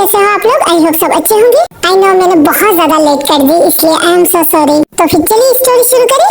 कैसे हो आप लोग? आई होप सब अच्छे होंगे। आई नो मैंने बहुत ज्यादा लेट कर दी, इसलिए आई एम सो सॉरी। तो फिर चलिए स्टोरी शुरू करें।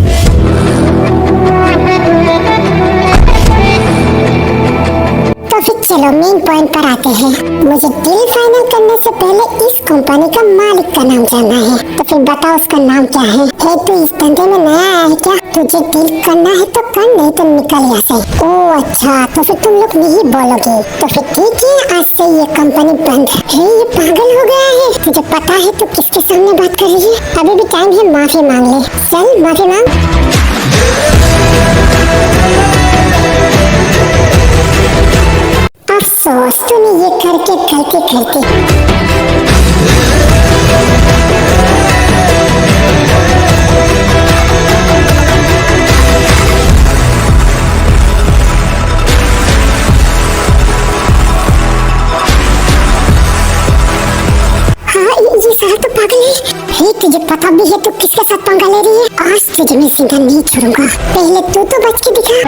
तो फिर चलो मेन पॉइंट पर आते हैं। मुझे डील फाइनल करने से पहले इस कंपनी का मालिक का नाम जानना है। तो फिर बताओ उसका नाम क्या है? तू इस धंधे में नया आया है क्या? तुझे डील करना है तो कर, नहीं तो निकल यहाँ से। ओह अच्छा, तो फिर तुम लोग नहीं बोलोगे। तो फिर ठीक है, आज से ये कंपनी बंद है। ये पागल हो गया है। तुझे पता है तो किसके सामने बात कर रही है? अभी भी टाइम है, माफी मांग ले। चल माफी मांग। अफसोस तूने ये करते ये सारा तो पागल है। तुझे पता भी है तो किसके साथ पंगा ले रही है? आज तुझे मैं सीधा नहीं छोड़ूंगा। पहले तू तो बच के दिखा।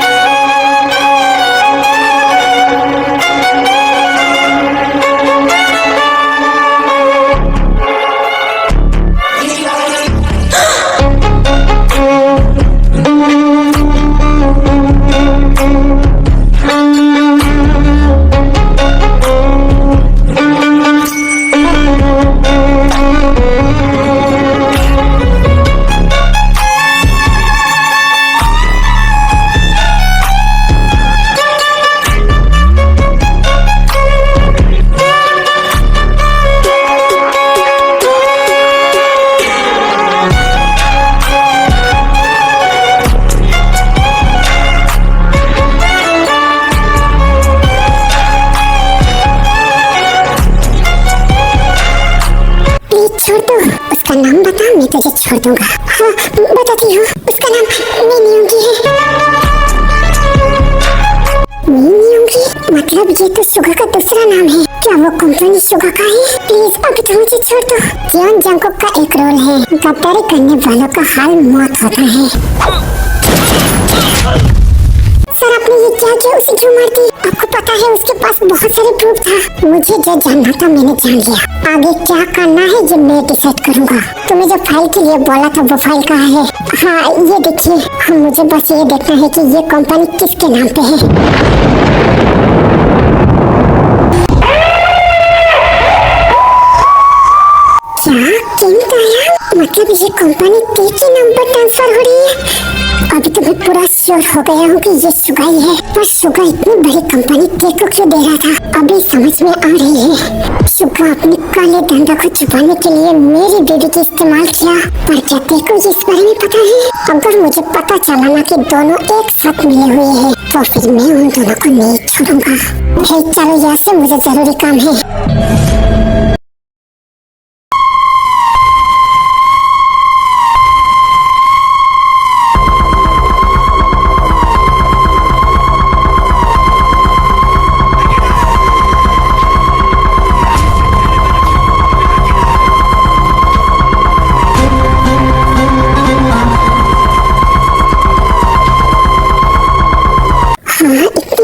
छोड़ दो, उसका नाम बता, मैं तुझे छोड़ दूंगा। हाँ बताती हूँ, उसका नाम मिनियोंगी है। मिनियोंगी मतलब ये तो सुगा का दूसरा नाम है। क्या वो कंपनी सुगा का है? प्लीज अभी तो मुझे छोड़ दो। जियोन जंगकुक का एक रोल है, गद्दारी करने वालों का हाल मौत होता है। सर आपने ये क्या किया? उसे क्यों मार दी? आपको पता है उसके पास बहुत सारे प्रूफ था। मुझे जो जानना था मैंने जान लिया। आगे क्या करना है ये मैं डिसाइड करूंगा। तुम्हें जो फाइल के लिए बोला था वो फाइल कहाँ है? हाँ ये देखिए। हाँ, मुझे बस ये देखना है कि ये कंपनी किसके नाम पे है। क्या किंग ताया? मतलब ये कंपनी टी के नाम पर ट्रांसफर हो रही है? अभी तो मैं पूरा श्योर हो गया हूँ कि ये सुगाई है। पर सुगा इतनी बड़ी कंपनी टी को क्यों दे रहा था, अभी समझ में आ रही है। सुगा अपने काले धंधा को छुपाने के लिए मेरी बेबी का इस्तेमाल किया। पर क्या टी को इस बारे में पता है? अगर मुझे पता चला ना कि दोनों एक साथ मिले हुए हैं तो फिर मैं उन दोनों को नहीं छोड़ूंगा। चलो यहाँ से, मुझे जरूरी काम है।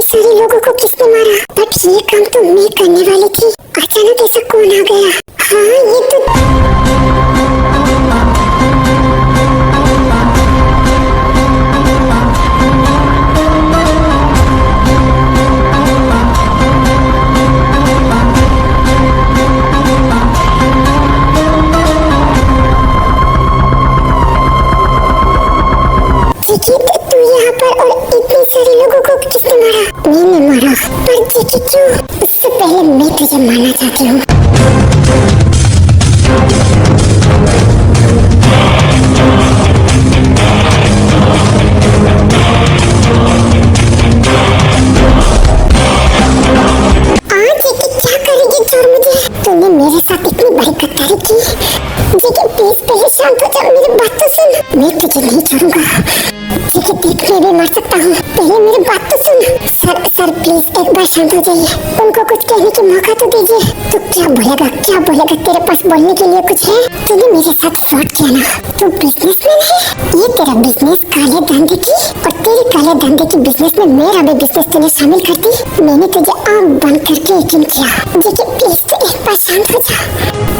सारे लोगों को किसने मारा? बट ये काम तो मैं करने वाली थी। अचानक ऐसा कौन आ गया? हाँ ये तो तू यहाँ पर और इतने सारे लोगों को किसने मारा? मैंने मारा। पर जेकी क्यों? उससे पहले मैं तुझे मारना चाहती हूँ। जेकी क्या करेगी छोड़ मुझे? तूने मेरे साथ इतनी बड़ी गद्दारी की। जेकी प्लीज पहले शांत हो जा, मेरी बात तो सुन। मैं तुझे नहीं छोड़ूंगा। जेकी देख, मैं भी मर सकता हूँ, पहले मेरी बात तो सुन। सर प्लीज एक बार शांत हो जाइए, उनको कुछ कहने की मौका तो दीजिए। तो क्या बोलेगा? तेरे पास बोलने के लिए कुछ है? तूने मेरे साथ फ्रॉड किया ना, तू बिजनेसमैन है। ये तेरा बिजनेस काले धंधे की, और तेरी काले धंधे की बिजनेस में मेरा भी बिजनेस तूने शामिल कर दी। मैंने तुझे आँख बंद करके यकीन किया। जेकी प्लीज तू एक बेटा शांत हो जा।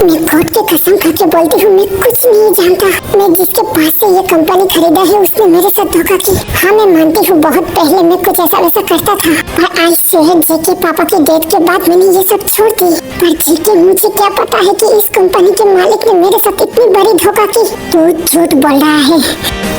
मैं गॉड की कसम खा के बोलती हूँ, मैं कुछ नहीं जानता। मैं जिसके पास से ये कंपनी खरीदा है उसने मेरे साथ धोखा की। हाँ मैं मानती हूँ बहुत पहले मैं कुछ ऐसा वैसा करता था, पर आज शोहर जेके पापा की डेथ के बाद मैंने ये सब छोड़ दी। पर जेके मुझे क्या पता है कि इस कंपनी के मालिक ने मेरे साथ इतनी बड़ी धोखा की। तू झूठ बोल रहा है,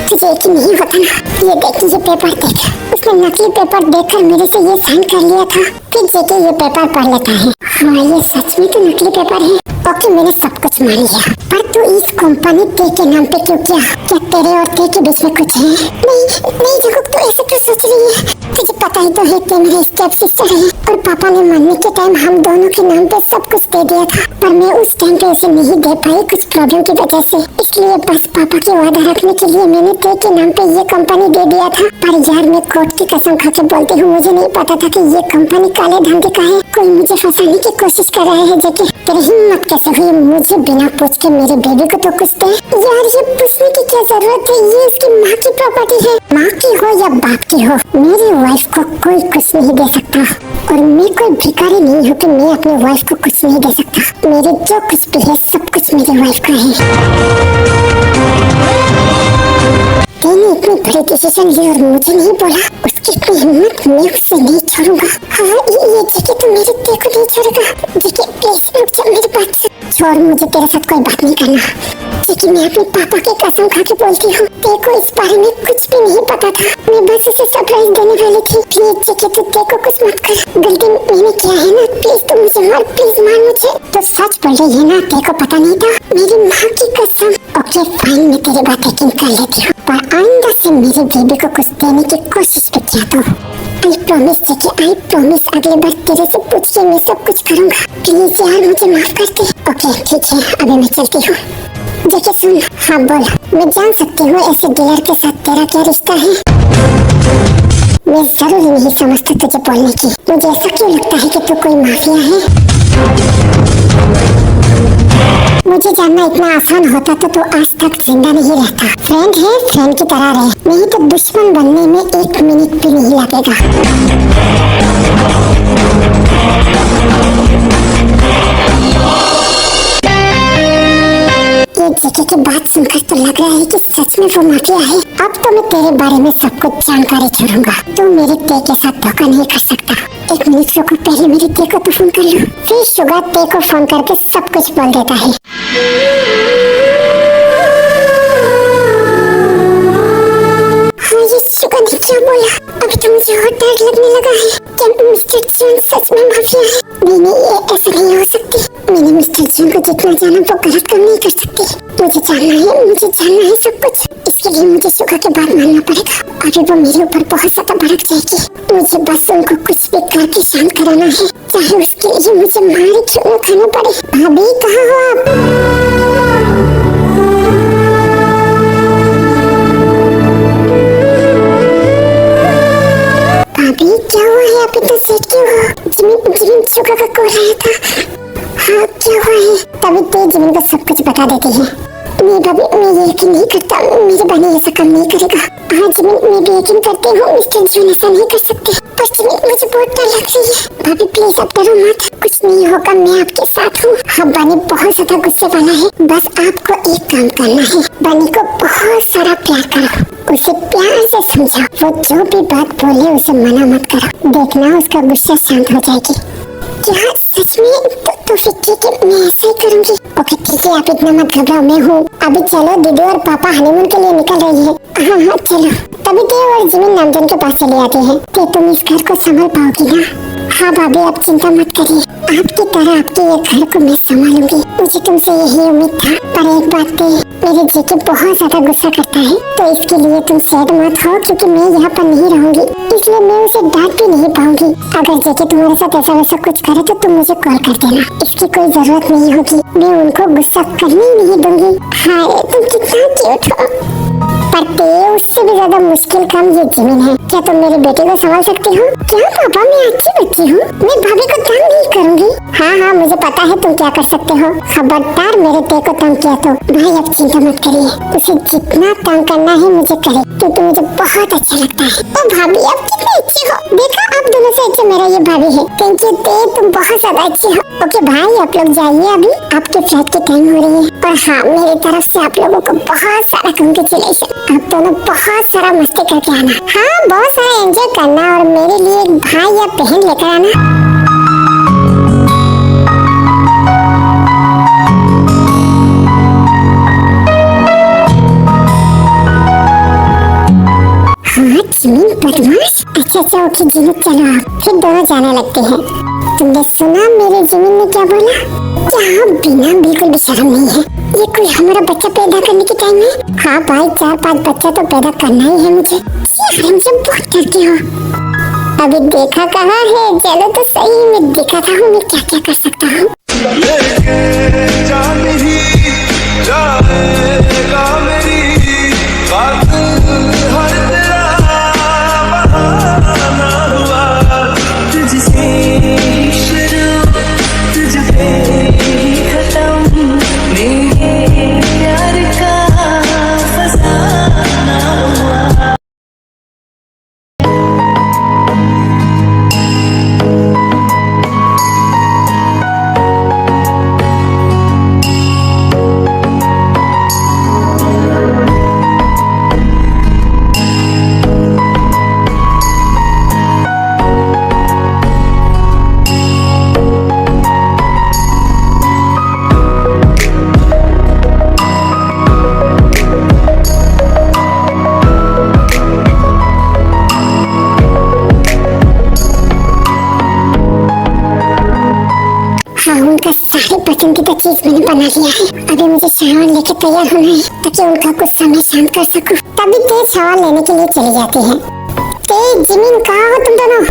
तुझे यकीन नहीं होता ना? ये देख, ये पेपर देख। उसने नकली पेपर देखकर मेरे से ये साइन कर लिया था कि जेके ये पेपर पढ़ लेता है। हाँ ये सच में तो नकली पेपर है। ओके मैंने सब कुछ मान लिया, पर तू इस कंपनी ते के नाम पे क्यों किया? क्या तेरे और ते के बीच में कुछ है? नहीं जगह तू ऐसे क्यों सोच रही है? तुझे पता ही तो है कि मेरे स्टेप सिस्टर है और पापा ने मरने के टाइम हम दोनों के नाम पे सब कुछ दे दिया था, पर मैं उस टाइम पे उसे नहीं दे पाई कुछ प्रॉब्लम की वजह से। इसलिए बस पापा के वादा रखने के लिए मैंने ते के नाम पे ये कंपनी दे दिया था। पर यार मैं कोर्ट की कसम खा के बोलती हूँ, मुझे नहीं पता था कि ये कंपनी काले धंधे का है। कोई मुझे फंसाने की कोशिश कर रहे हैं। जेके तेरी हिम्मत कैसे हुई मुझे बिना पूछ के मेरे बेबी को तो कुछ दे? यार ये पूछने की क्या जरूरत है? ये उसकी माँ की प्रॉपर्टी है। माँ की हो या बाप की हो, मेरी वाइफ को कोई कुछ नहीं दे सकता। और मैं कोई भिखारी नहीं हूँ कि मैं अपनी वाइफ को कुछ नहीं दे सकता। मेरे जो कुछ भी है सब कुछ मेरी वाइफ का है। मैंने इतनी बड़ी डिसीजन ली और मुझे नहीं बोला। उसकी इतनी हिम्मत, मैं उससे नहीं छोड़ूंगा। हाँ ये जेके तो मेरे ते को नहीं छोड़ेगा। जेके प्लीज रुक जा, मेरी बात सुन। छोड़, मुझे तेरे साथ कोई बात नहीं करना। जेके मैं अपने पापा की कसम खा के बोलती हूँ, ते को इस बारे में कुछ भी नहीं पता था। मैं बस उसे सरप्राइज देने वाली थी। प्लीज जेके तू ते को कुछ मत कर। गलती मैंने किया है ना, प्लीज तू मुझे मार, प्लीज मार मुझे। तो सच बोल रही है ना, ते को पता नहीं था? मेरी माँ की कसम। ओके फाइन, मैं तेरी बात यकीन कर लेती हूँ, पर आइंदा से मेरी बेबी को कुछ देने की कोशिश भी किया तो I promise JK, I promise अगली बार तेरे से पूछ के मैं सब कुछ करूँगा। प्लीज यार मुझे माफ कर दे। ओके ठीक है, अभी मैं चलती हूँ। जेके सुन। हाँ बोल। मैं जान सकती हूँ ऐसे डीलर के साथ तेरा क्या रिश्ता है? मैं जरूरी नहीं समझता तुझे बोलने की। मुझे ऐसा क्यों लगता है कि तू कोई माफिया है? मुझे जानना इतना आसान होता तो तू आज तक जिंदा नहीं रहता। फ्रेंड है, फ्रेंड की तरह रहे, नहीं तो दुश्मन बनने में 1 मिनट भी नहीं लगेगा। ये जेके की बात सुनकर तो लग रहा है कि सच में वो माफिया है। अब तो मैं तेरे बारे में सब कुछ जानकारी छोड़ूंगा। तू मेरे ते के साथ धोखा नहीं कर सकता। 1 मिनट रुको, पहले मेरे ते को तो फोन कर लो। फिर शुगर ते को फोन करके सब कुछ बोल देता है। हाँ ये शुगर ने क्या बोला? अभी तो मुझे और डर लगने लगा है। क्या मिस्टर जॉन सच में माफिया है? नहीं ये ऐसा नहीं हो सकती। मैंने मिस्टर जॉन को जितना जाना वो गलत काम नहीं कर सकती। मुझे जानना है सब कुछ। इसके लिए मुझे शुगर की बात मानना पड़ेगा। अभी वो मेरे ऊपर बहुत ज्यादा भड़क जाएगी। मुझे बस उनको कुछ भी करके शांत कराना है, चाहे उसके लिए मुझे मार क्यों न खाना पड़े। भाभी कहाँ हो आप? भाभी क्या हुआ है? अभी तो सेट क्यों हो? जिमिन शुगर का कॉल आया था। हाँ क्या हुआ है? तभी तेज जिमिन को सब कुछ बता देती है। नहीं भाभी मैं ये यकीन नहीं करता, मेरे बने ऐसा काम नहीं करेगा। हाँ जिमिन मैं भी यकीन करती हूँ, मिस्टर जॉन ऐसा नहीं कर सकते। पर जिमिन मुझे बहुत डर लग रही है। भाभी प्लीज अब डरो मत, कुछ नहीं होगा, मैं आपके साथ हूँ। हाँ बनी बहुत ज्यादा गुस्से वाला है, बस आपको एक काम करना है, बनी को बहुत सारा प्यार करो, उसे प्यार से समझाओ। वो जो भी बात बोले उसे मना मत करो, देखना उसका गुस्सा शांत हो जाएगी। क्या सच में? तो फिर ठीक है, मैं ऐसा ही करूंगी। ओके ठीक है, आप इतना मत घबराओ, मैं हूँ। अभी चलो, दीदी और पापा हनीमून के लिए निकल रही है। हाँ चलो। तभी ते और जिमिन नामजन के पास चले आते हैं। ते तुम इस घर को संभाल पाओगी ना? हाँ भाभी आप चिंता मत करिए, आपकी तरह आपके ये घर को मैं संभालूंगी। मुझे तुमसे यही उम्मीद था। पर एक बात पे, मेरे जेके बहुत ज्यादा गुस्सा करता है, तो इसके लिए तुम सैड मत हो, क्योंकि मैं यहाँ पर नहीं रहूंगी, इसलिए मैं उसे डांट भी नहीं पाऊंगी। अगर जेके तुम्हारे साथ ऐसा वैसा कुछ करे तो तुम मुझे कॉल कर देना, इसकी कोई जरूरत नहीं होगी। मैं उनको गुस्सा करने ही नहीं दूंगी। हाँ तुम कितना क्यूट हो। पर ते उससे भी ज्यादा मुश्किल काम ये जिमिन है। क्या तुम मेरी बेटी को संभाल सकती हो? क्या पापा मैं अच्छी बच्ची हूँ, मैं भाभी को तंग नहीं करूँगी। हाँ हाँ हाँ मुझे पता है तुम क्या कर सकते हो। खबरदार मेरे ते को तंग किया तो भाई अब चिंता मत करिए, उसे जितना तंग करना है मुझे करे, क्योंकि मुझे बहुत अच्छा लगता है। ओ भाभी आप कितने अच्छे हो, देखा आप दोनों से अच्छे मेरा ये भाभी है। थैंक यू ते, तुम बहुत ज्यादा अच्छे हो। ओके भाई आप लोग जाइए, अभी आपके फ्लाइट की टाइम हो रही है। और हाँ मेरी तरफ से आप लोगों को बहुत सारा कांग्रेचुलेशन, आप दोनों बहुत सारा मस्ती करके आना। हाँ बहुत सारा एंजॉय करना और मेरे लिए एक भाई या बहन लेकर आना। जिमिन बदमाश। अच्छा ओके जिमिन चलो आप फिर दोनों जाने लगते हैं। तुमने सुना मेरे जिमिन ने क्या बोला? यहाँ बिना बिल्कुल भी शर्म नहीं है, ये कोई हमारा बच्चा पैदा करने की टाइम है। हाँ भाई 4-5 बच्चा तो पैदा करना ही है मुझे, मुझे बहुत डरती हो। अभी देखा कहाँ है, चलो तो सही में दिखाता हूँ मैं क्या क्या कर सकता हूँ। उनका सारी पसंदीदा चीज मैंने बना लिया है। अभी मुझे शावर लेके तैयार होना है ताकि उनका गुस्सा मैं शांत कर सकूं। तभी तेज शावर लेने के लिए चली जाती है। तेज जिमिन कहाँ हो तुम दोनों?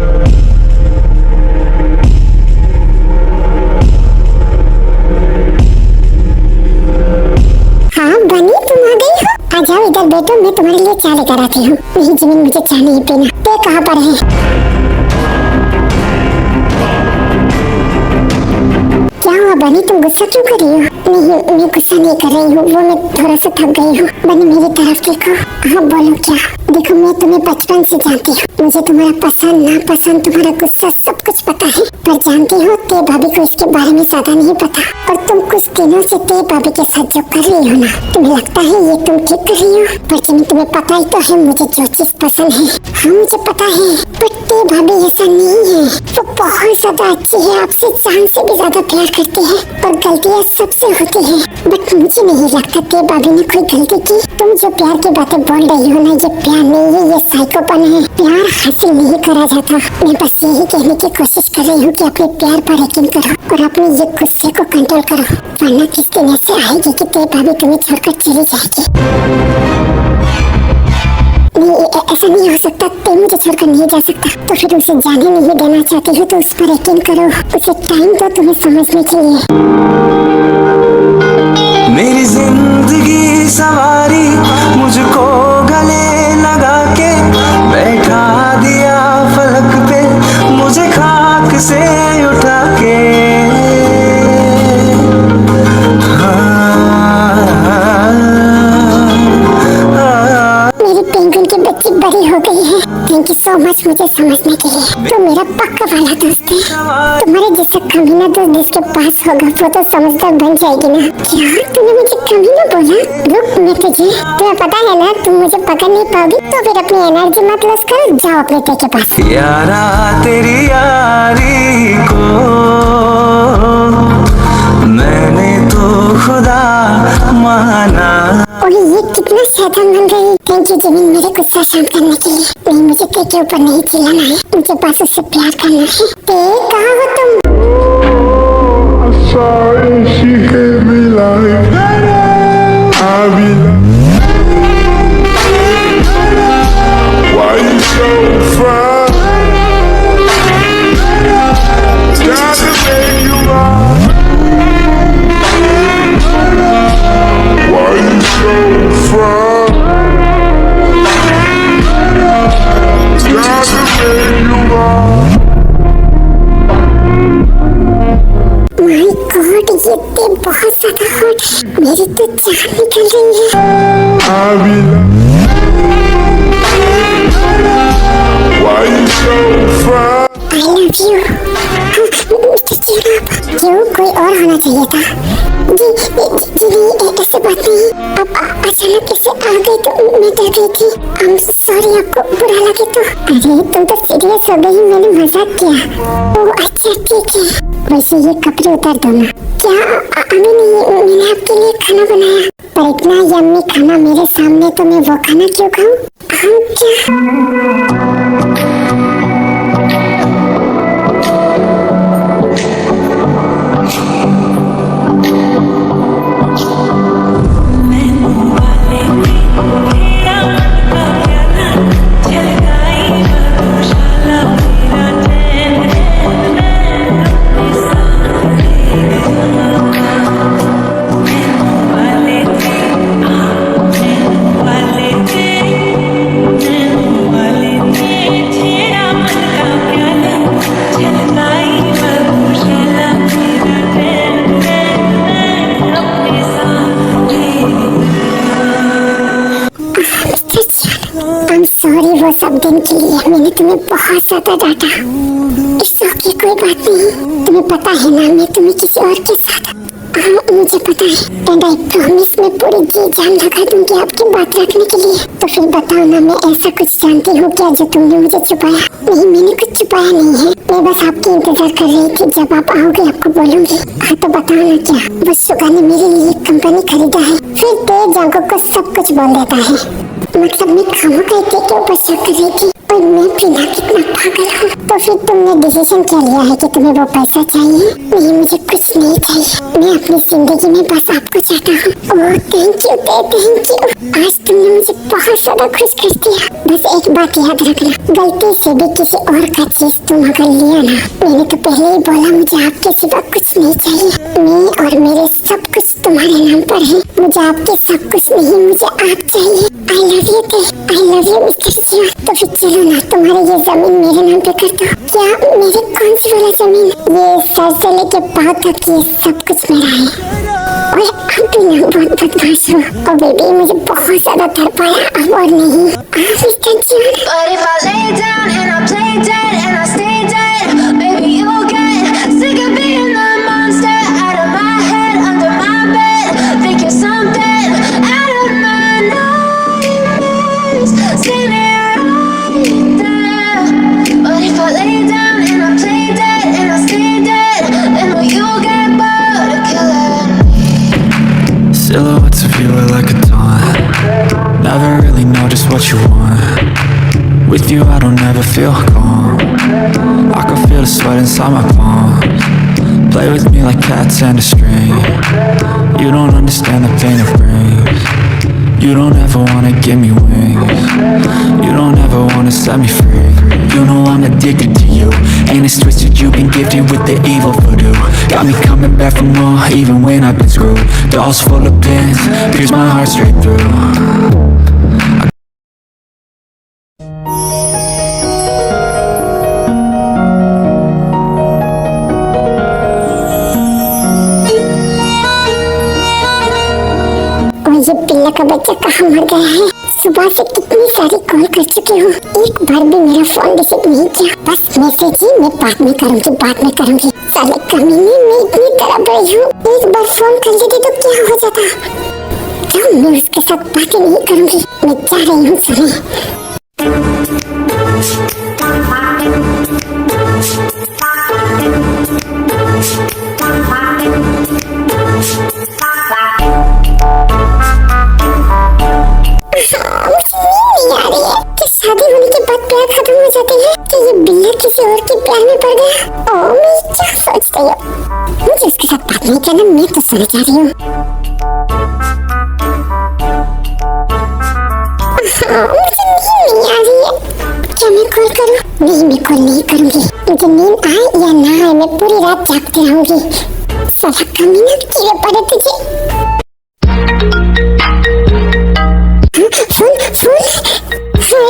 हाँ बनी तुम आ गई हो, आ जाओ इधर बैठो, मैं तुम्हारे लिए चाय लेकर आती हूँ। नहीं जिमिन मुझे चाय नहीं पीना। ते कहाँ पर है? क्या हुआ बनी तुम गुस्सा क्यों कर रही हो? नहीं मैं गुस्सा नहीं कर रही हूँ, वो मैं थोड़ा सा थक गई हूँ। बनी मेरी तरफ देखो। हाँ बोलो क्या? देखो मैं तुम्हें बचपन से जानती हूँ, मुझे तुम्हारा पसंद नापसंद तुम्हारा गुस्सा सब कुछ पता है। पर जानती हो ते भाभी को इसके बारे में ज्यादा नहीं पता। और तुम कुछ दिनों से ते भाभी के साथ जो कर रही हो ना, तुम्हें लगता है ये तुम ठीक कर रही हो, पर जिन्हें तुम्हें पता ही तो है मुझे जो चीज पसंद है। हाँ मुझे पता है, पर ते भाभी ऐसा नहीं है, वो बहुत ज्यादा अच्छी है, आपसे जान से भी ज्यादा प्यार करती है और गलतियाँ सबसे होती है। बट मुझे नहीं लगता ते भाभी ने कोई गलती की। तुम जो प्यार की बातें बोल रही हो ना, ये प्यार नहीं है, ये साइकोपन है। प्यार हासिल नहीं करा जाता। मैं बस यही कहने की कोशिश कर रही हूँ कि अपने प्यार पर यकीन करो और अपने ये गुस्से को कंट्रोल करो, वरना किस दिन ऐसे आएगी कि ते भाभी तुम्हें छोड़कर चली जाएगी। नहीं ऐसा नहीं हो सकता, ते मुझे छोड़कर नहीं जा सकता। तो फिर उसे जाने नहीं देना चाहती हो तो उस पर यकीन करो, उसे टाइम दो तुम्हें समझने के लिए। मेरी जिंदगी सवारी मुझको गले लगा के बैठा दिया फलक पे, मुझे खाक से उठा के। मेरी पेंगुइन की बच्ची बड़ी हो गई है। थैंक यू सो मच मुझे समझने के लिए। तो मेरा पक्का वाला दोस्त है। तुम्हारे जैसा कमीना दोस्त जिसके पास होगा वो तो समझदार बन जाएगी ना। क्या तूने मुझे कमीना बोला? रुक मैं तुम्हें पता है ना तुम मुझे पकड़ नहीं पाओगी, तो फिर अपनी एनर्जी मत लॉस करो, जाओ अपने ते के पास। यारा तेरी यारी को मैंने तो खुदा माना। और ये कितना शैतान बन गई। थैंक यू जिमिन मेरे गुस्सा शांत करने के लिए। नहीं मुझे ते के ऊपर नहीं चिल्लाना है, मुझे बस उससे प्यार करना है। ते कहाँ हो तुम? Sorry, she hit me like I be why you so fine? Gotta make you mine. Why you so fine? Gotta make you mine. God, ये ते बहुत ज्यादा हॉट है, मेरी तो जान निकल रही है। I be why you so fine? I love you। क्यों, कोई और होना चाहिए था? जी नहीं, ऐसे बात नहीं। अब अचानक कैसे आ गई तो मैं डर गई थी। I'm sorry, आपको बुरा लगे तो। अरे तुम तो सीरियस हो गई, मैंने मजाक किया। ओह अच्छा ठीक है। वैसे ये कपड़े उतार दो ना। क्या अभी नहीं, मैंने आपके लिए खाना बनाया, पर इतना यम्मी खाना मेरे सामने, तो मैं वो खाना क्यों खाऊं? हम क्या सॉरी वो सब दिन के लिए मैंने तुम्हें बहुत ज्यादा डांटा। इट्स ओके, कोई बात नहीं। तुम्हें पता है ना मैं तुम्हें किसी और के साथ, हाँ मुझे पता है, एंड आई प्रॉमिस मैं पूरी जी जान लगा दूंगी आपकी बात रखने के लिए। तो फिर बताओ ना, मैं ऐसा कुछ जानती हूँ क्या जो तुमने मुझे छुपाया? नहीं, मैंने कुछ छुपाया नहीं है, मैं बस आपकी इंतजार कर रही थी, जब आप आओगे आपको बोलूंगी। हाँ तो बताओ ना क्या? बस सुगा ने मेरे लिए एक कंपनी खरीदा है, फिर तेज आंखों को सब कुछ बोल देता है। मतलब मैं खामोखा के ऊपर शक कर रही थी, और मैं बिना कितना पागल हूँ। तो फिर तुमने डिसीजन क्या लिया है कि तुम्हें वो पैसा चाहिए? नहीं, मुझे कुछ नहीं चाहिए, मैं अपनी जिंदगी में बस आपको चाहता हूँ। Oh thank you, thank you, आज तुमने मुझे बहुत ज्यादा खुश कर दिया। बस एक बात याद रखना, गलती से भी किसी और का चीज तुम अगर लिया ना, मैंने तो पहले ही बोला मुझे आपके सिवा कुछ नहीं चाहिए। मैं और मेरे सब कुछ तुम्हारे नाम पर है, मुझे आपके सब कुछ नहीं, मुझे आप चाहिए। I love you mister Shiva. तो फिर चलो ना, तुम्हारी ये जमीन मेरे नाम पे कर दो। क्या मेरे कौन सी वाला जमीन? ये सर से लेके पाँव तक ये सब कुछ मेरा है। और अब भी ना बहुत बदमाश हो। और बेबी मुझे बहुत ज्यादा तड़पाया, अब और नहीं। Mister Shiva. But if I lay down and I play dead and I stay dead, maybe you'll get sick of being the monster out of my head, under my bed. Think you're something out of my nightmares. See me right there. But if I lay down and I play dead and I stay dead, then will you get bored of killing? Silhouettes of you are like a taunt. Never really know just what you want. With you I don't ever feel calm. I can feel the sweat inside my palms. Play with me like cats and a string. You don't understand the pain it brings. You don't ever wanna give me wings. You don't ever wanna set me free. You know I'm addicted to you, and it's twisted, you've been gifted with the evil voodoo. Got me coming back for more, even when I've been screwed. Dolls full of pins, pierce my heart straight through. ये पिल्ला का बच्चा कहाँ मर गया है? सुबह से कितनी सारी कॉल कर चुकी हूँ, एक बार भी मेरा फोन रिसीव नहीं किया। बस मैसेज ही मैं बाद में करूँगी। साले कमीने, मैं इतनी तड़प रही हूँ, एक बार फोन कर लेती तो क्या हो जाता। जाओ, मैं उसके साथ बातें नहीं करूँगी, मैं जा रही हूँ सुनी। शादी होने के बाद प्यार खत्म हो जाते हैं कि ये बिल्ला किसी और के प्यार में पड़ गया। ओह मैं क्या सोचती हूँ, मुझे उसके साथ बात नहीं करना, मैं तो सोने जा रही हूँ। मुझे नींद नहीं आ रही है, क्या मैं कॉल करूँ? नहीं, मैं कॉल नहीं करूँगी, मुझे नींद आए या ना आए मैं पूरी रात जागती रहूंगी। साला कमीना कीड़े पड़े तुझे। फोन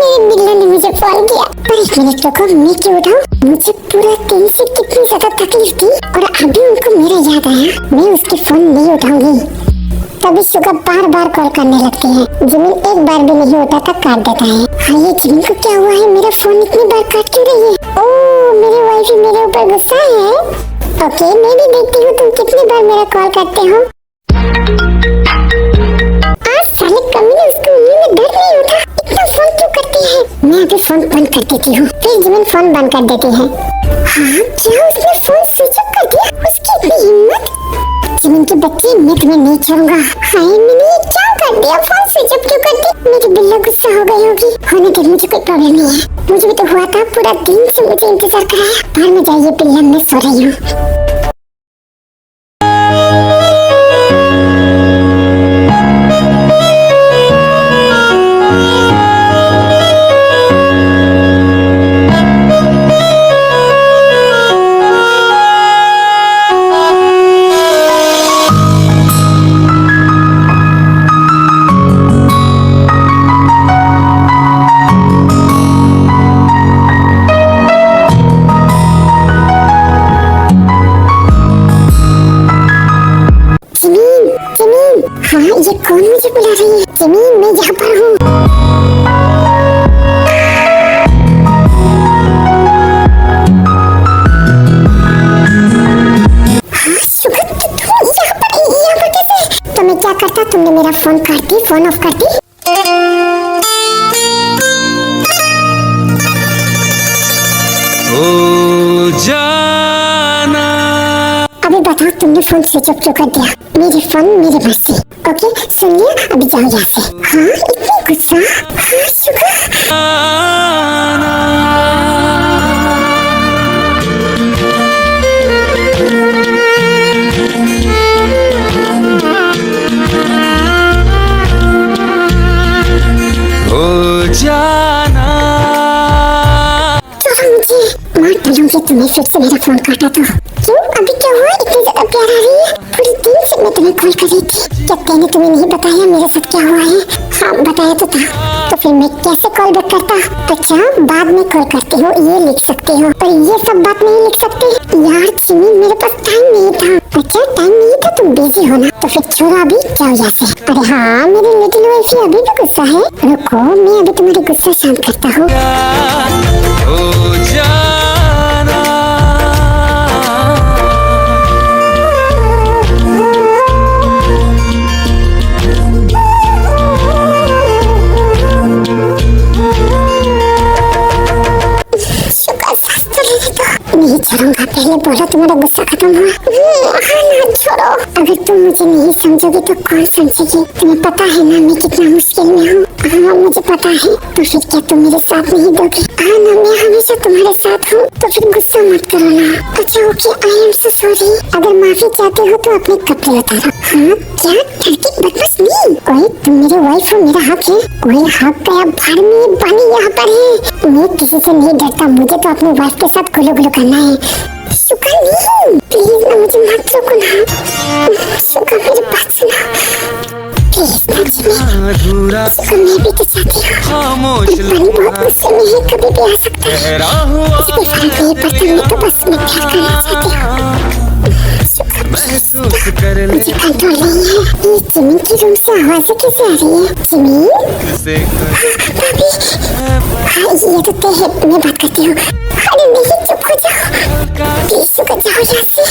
मेरे बिल्ला ने मुझे कॉल किया, पर पर एक मिनट रुको, मैं क्यों उठाऊं? मुझे पूरा दिन से कितनी ज्यादा तकलीफ थी और अभी उनको मेरा याद आया। मैं उसकी फोन नहीं उठाऊंगी। तभी शुगर बार बार कॉल करने लगती है। जिमिन एक बार भी नहीं उठाता, काट देता है। हाँ, ये जिमिन को क्या हुआ है? मेरा फोन इतनी बार काट क्यों रही है? ओह, मेरी वाइफ मेरे ऊपर गुस्सा है। ओके, मैं भी देखती हूँ तुम कितनी बार मेरा कॉल करते हो। आज साले कमीने, उसको उंगली में दर्द नहीं होता, इतना फोन क्यों करती है? मैं अभी फोन बंद कर देती हूँ। फिर जिमिन फोन बंद कर देती है। हाँ, क्या उसने फोन स्विच ऑफ कर दिया? उसकी इतनी हिम्मत! जिमिन की बच्ची, मैं तुम्हें नहीं छोड़ूंगा। हाय, मैंने ये क्या कर दिया? फोन स्विच ऑफ क्यों कर दी? मेरी बिल्ला गुस्सा हो गई होगी। होने दे, मुझे कोई प्रॉब्लम नहीं है। मुझे भी तो हुआ था, पूरा दिन से मुझे इंतजार कराया। बाहर में जाइए बिल्ला, मैं सो रही हूँ। हाँ, ये कौन मुझे बुला रही है? जिमिन, मैं यहाँ पर हूँ। हाँ, शुगर, तुम यहाँ पर कैसे? तो मैं क्या करता? तुमने मेरा फोन काट दी, फोन ऑफ कर दी। ओ जाना, अभी बताओ, तुमने फोन स्विच ऑफ क्यों कर दिया? मेरी फोन मेरी मर्जी। ओके, सुन लिया, अभी जाओ यहाँ से। हाँ, इतनी गुस्सा? हाँ शुगर। ओ जाना, मुझे मार डालूंगी तुम्हें फिर से मेरा फोन काटा तो। क्यों, अभी क्या हुआ? इतनी ज्यादा प्यार आ रही है? पूरी दिन से मैं तुम्हें कॉल कर रही थी। क्या मैंने तुम्हें नहीं बताया मेरे साथ क्या हुआ है? हाँ, बताया तो था। तो फिर मैं कैसे कॉल बैक करता? अच्छा, बाद में कॉल करती हो, ये लिख सकते हो, पर ये सब बात नहीं लिख सकते यार। जिमिन, मेरे पास टाइम नहीं था। अच्छा, टाइम नहीं था, तुम बिजी हो ना? तो फिर छोड़ो, अभी जाओ यहाँ से। अरे हाँ, मेरी लिटिल वाइफ अभी भी गुस्सा है। रुको, मैं अभी तुम्हारी गुस्सा शांत करता हूँ। ओ जाना, नहीं छोड़ूंगा। पहले बोलो तुम्हारा गुस्सा खत्म हुआ। हाँ ना, छोड़ो। अगर तुम मुझे नहीं समझोगी तो कौन समझेगी? तुम्हें पता है ना मैं कितना मुश्किल में हूँ। हाँ, मुझे पता है। तो फिर क्या तुम मेरे साथ नहीं दोगी? हाँ ना, मैं हमेशा तुम्हारे साथ हूँ। तो फिर गुस्सा मत करो ना। अच्छा okay, I am so sorry. अगर माफी चाहते हो तो अपने कपड़े उतारो। हाँ, क्या ठरकी बदमाश नहीं? ओए, तुम मेरे वाइफ हो, मेरा हक है। ओए, हक गया भाड़ में, पानी यहाँ पर है। मैं किसी से नहीं डरता, मुझे तो अपने वाइफ के साथ गुलो गुलो करना है। शुगर नहीं, प्लीज ना, मुझे मत रोको ना। शुगर, मेरी बात सुनो प्लीज ना। अधूरा शुगर, मैं भी तो चाहती हूँ। खामोश पानी बहुत गुस्से में है, कभी भी आ सकता है। लहरा हुआ मुझे फर्क नहीं पड़ता, मैं तो बस मैं प्यार करना चाहती हूँ। शुगर, महसूस कर ले मुझे कंट्रोल नहीं है। ये जिमिन की रूम से आवाजें कैसे आ रही है? जिमिन, से भाभी। हाँ, ये तो तय है, मैं बात करती हूँ। अरे नहीं, चुप हो जाओ प्लीज। शुगर, जाओ यहाँ से।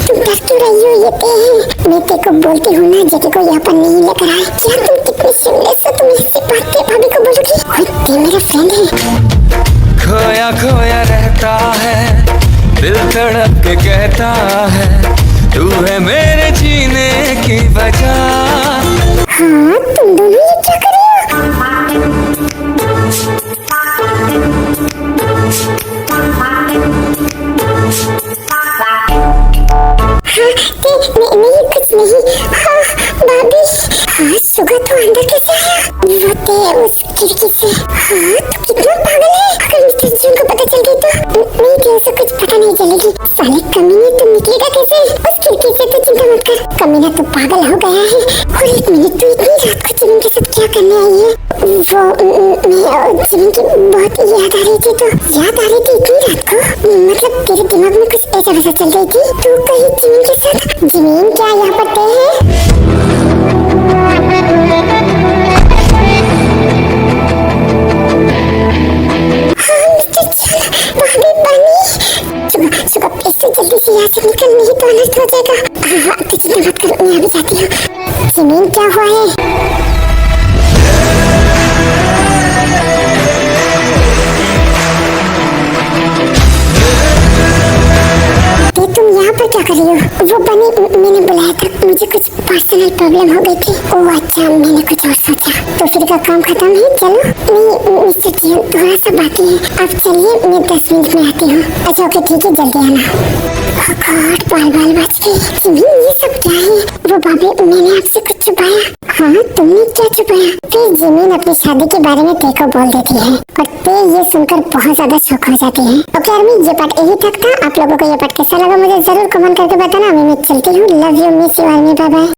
तुम डर क्यों रही हो? ये तय है। मैं तेरे को बोलती हूँ ना, जगह को यहाँ पर नहीं लेकर आए। क्या तुम कितनी शिमलेस हो? तुम ऐसी बातें भाभी को बोलोगी? ओए, मेरा फ्रेंड है। खोया खोया रहता है, दिल तड़प के कहता है, तू है मेरे जीने की वजह। हाँ, तुम दोनों ये क्या कर रहे हो? नहीं, कुछ नहीं। हाँ भाभी। हाँ, शुगर तो अंदर कैसे आया? वो तो उस खिड़की से। हाँ, तो कितना पागल है। अगर मिस्टर जून को पता चल गई तो नहीं थे, उसे कुछ पता नहीं चलेगी। साले कमीने, तो निकलेगा कैसे उस खिड़की से? तो चिंता मत कर, कमीना तो पागल हो गया है। और एक मिनट, तो इतनी रात को जिमिन के साथ क्या करने आई है? वो मैं और जिमिन की बहुत याद आ रही थी। तो याद आ रही थी इतनी रात को? मतलब तेरे दिमाग में कुछ ऐसा वैसा चल रही थी? तू कहीं जिमिन के साथ? जिमिन क्या यहाँ पर तय है? जल्दी से यहाँ से निकल, नहीं तो अनर्थ हो जाएगा। हाँ, तो चिंता मत करो, मैं अभी जाती हूँ। जिमिन क्या हुआ है? तुम यहाँ पर क्या कर रही हो? वो बनी मैंने बुलाया था, मुझे कुछ पर्सनल प्रॉब्लम हो गई थी। ओह अच्छा, मैंने कुछ और सोचा। तो फिर का काम खत्म है? चलो। नहीं मिस्टर जियन, थोड़ा सा बाकी है। आप चलिए, मैं 10 मिनट में आती हूँ। अच्छा ओके ठीक है, जल्दी आना। गॉड, बाल बच गई। जिमिन ये सब क्या है? वो भाभी मैंने आपसे कुछ छुपाया? हाँ, तुमने क्या छुपाया? फिर जिमिन अपनी शादी के बारे में ते को बोल देती है और ते ये सुनकर बहुत ज्यादा शौक हो जाती है। ओके आर्मी, ये पार्ट यही तक था। आप लोगों को ये पार्ट कैसा लगा मुझे जरूर कमेंट करके बताना। मैं चलती हूँ। Love you miss you army, bye bye.